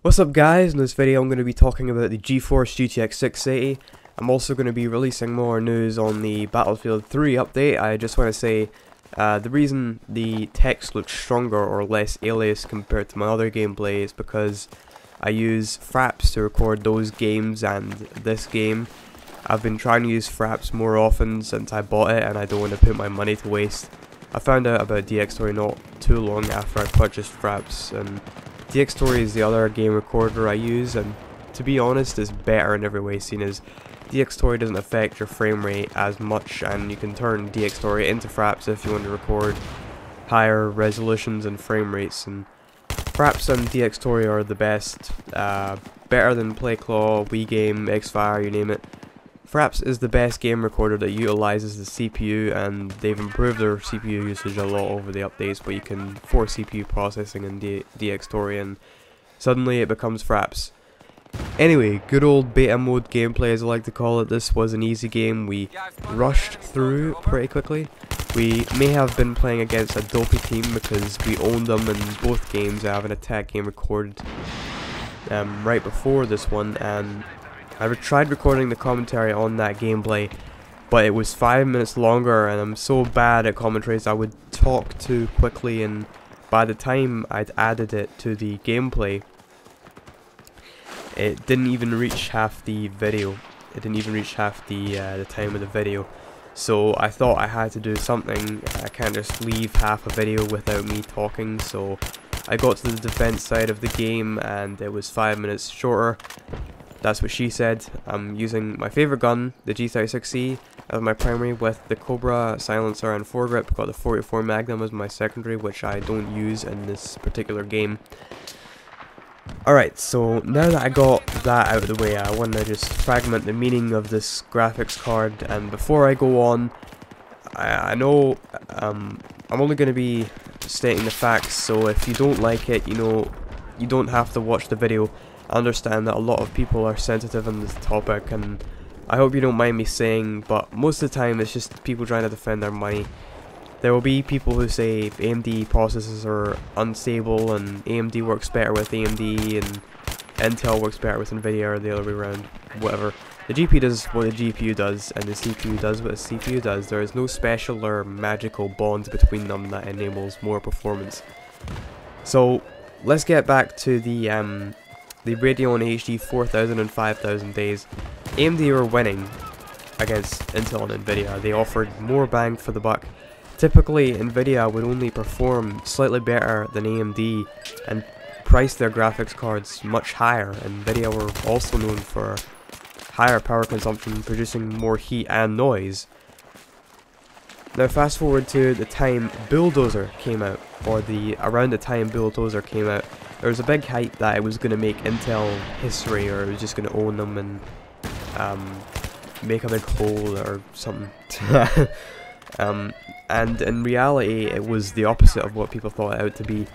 What's up guys, in this video I'm going to be talking about the GeForce GTX 680. I'm also going to be releasing more news on the Battlefield 3 update. I just want to say the reason the text looks stronger or less alias compared to my other gameplay is because I use Fraps to record those games and this game. I've been trying to use Fraps more often since I bought it and I don't want to put my money to waste. I found out about DxTory not too long after I purchased Fraps, and DxTory is the other game recorder I use, and to be honest it's better in every way, seeing as DxTory doesn't affect your frame rate as much and you can turn DxTory into Fraps if you want to record higher resolutions and frame rates. And Fraps and DxTory are the best, better than PlayClaw, WeGame, Xfire, you name it. Fraps is the best game recorder that utilizes the CPU, and they've improved their CPU usage a lot over the updates, but you can force CPU processing in DxTory and suddenly it becomes Fraps. Anyway, good old beta mode gameplay as I like to call it. This was an easy game. We rushed through pretty quickly. We may have been playing against a dopey team because we owned them in both games. I have an attack game recorded right before this one, and I tried recording the commentary on that gameplay, but it was 5 minutes longer and I'm so bad at commentaries. I would talk too quickly, and by the time I'd added it to the gameplay, it didn't even reach half the video. It didn't even reach half the time of the video. So I thought I had to do something. I can't just leave half a video without me talking, so I got to the defense side of the game and it was 5 minutes shorter. That's what she said. I'm using my favorite gun, the G36C, as my primary, with the Cobra silencer and foregrip. Got the 44 Magnum as my secondary, which I don't use in this particular game. Alright, so now that I got that out of the way, I want to just fragment the meaning of this graphics card. And before I go on, I know I'm only going to be stating the facts, so if you don't like it, you know, you don't have to watch the video. I understand that a lot of people are sensitive on this topic, and I hope you don't mind me saying, but most of the time it's just people trying to defend their money. There will be people who say AMD processors are unstable and AMD works better with AMD and Intel works better with NVIDIA, or the other way around, whatever. The GPU does what the GPU does and the CPU does what the CPU does. There is no special or magical bond between them that enables more performance. So let's get back to the Radeon HD 4000 and 5000 days. AMD were winning against Intel and NVIDIA. They offered more bang for the buck. Typically, NVIDIA would only perform slightly better than AMD and price their graphics cards much higher. NVIDIA were also known for higher power consumption, producing more heat and noise. Now fast forward to the time Bulldozer came out, or around the time Bulldozer came out, there was a big hype that it was going to make Intel history, or it was just going to own them and make a big hole or something. And in reality it was the opposite of what people thought it out to be.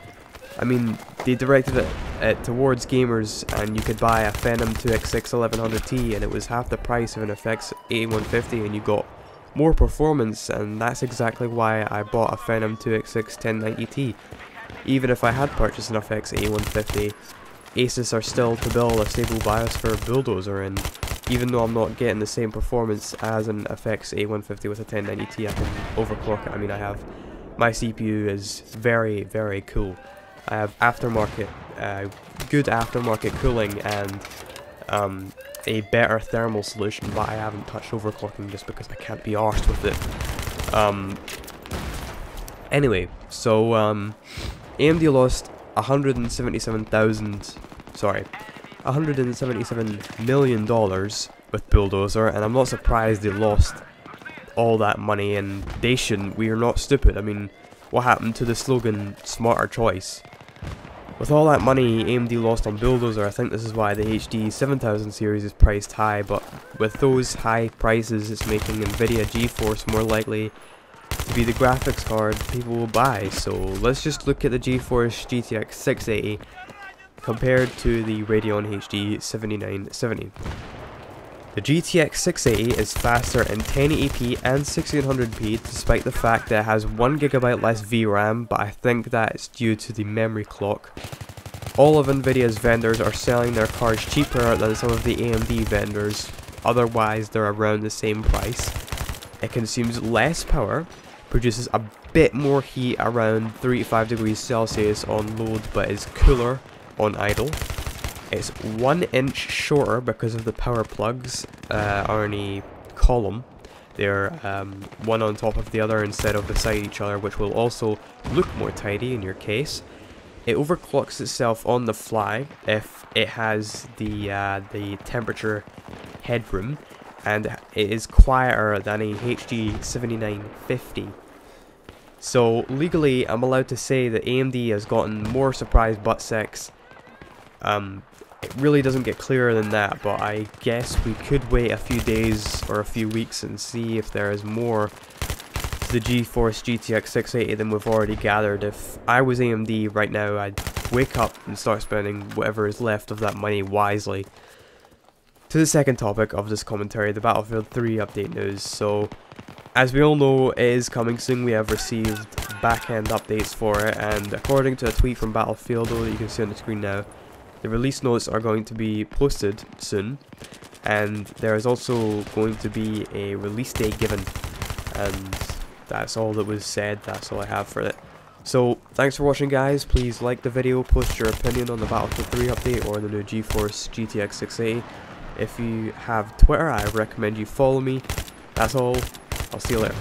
I mean, they directed it towards gamers, and you could buy a Phenom 2X6 1100T and it was half the price of an FX 8150 and you got more performance, and that's exactly why I bought a Phenom 2X6 1090T. Even if I had purchased an FX 8150, Asus are still to build a stable BIOS for Bulldozer, and even though I'm not getting the same performance as an FX 8150 with a 1090T, I can overclock it. I mean, my CPU is very, very cool. I have aftermarket, good aftermarket cooling and a better thermal solution, but I haven't touched overclocking just because I can't be arsed with it. Anyway, so AMD lost $177 million with Bulldozer, and I'm not surprised they lost all that money, and they shouldn't. We are not stupid. I mean, what happened to the slogan, smarter choice? With all that money AMD lost on Bulldozer, I think this is why the HD 7000 series is priced high, but with those high prices it's making NVidia GeForce more likely to be the graphics card people will buy. So let's just look at the GeForce GTX 680 compared to the Radeon HD 7970. The GTX 680 is faster in 1080p and 1600p despite the fact that it has 1GB less VRAM, but I think that is due to the memory clock. All of NVIDIA's vendors are selling their cards cheaper than some of the AMD vendors, otherwise they're around the same price. It consumes less power, produces a bit more heat around 35 degrees Celsius on load but is cooler on idle. It's 1 inch shorter because of the power plugs are in a column. They're one on top of the other instead of beside each other, which will also look more tidy in your case. It overclocks itself on the fly if it has the temperature headroom, and it is quieter than a HD 7950. So legally, I'm allowed to say that AMD has gotten more surprise butt sex. It really doesn't get clearer than that, but I guess we could wait a few days or a few weeks and see if there is more to the GeForce GTX 680 than we've already gathered. If I was AMD right now, I'd wake up and start spending whatever is left of that money wisely. To the second topic of this commentary, the Battlefield 3 update news. So, as we all know, it is coming soon. We have received back-end updates for it, and according to a tweet from Battlefield that you can see on the screen now, the release notes are going to be posted soon, and there is also going to be a release date given, and that's all that was said. That's all I have for it. So, thanks for watching, guys. Please like the video, post your opinion on the Battlefield 3 update or the new GeForce GTX 680. If you have Twitter, I recommend you follow me. That's all. I'll see you later.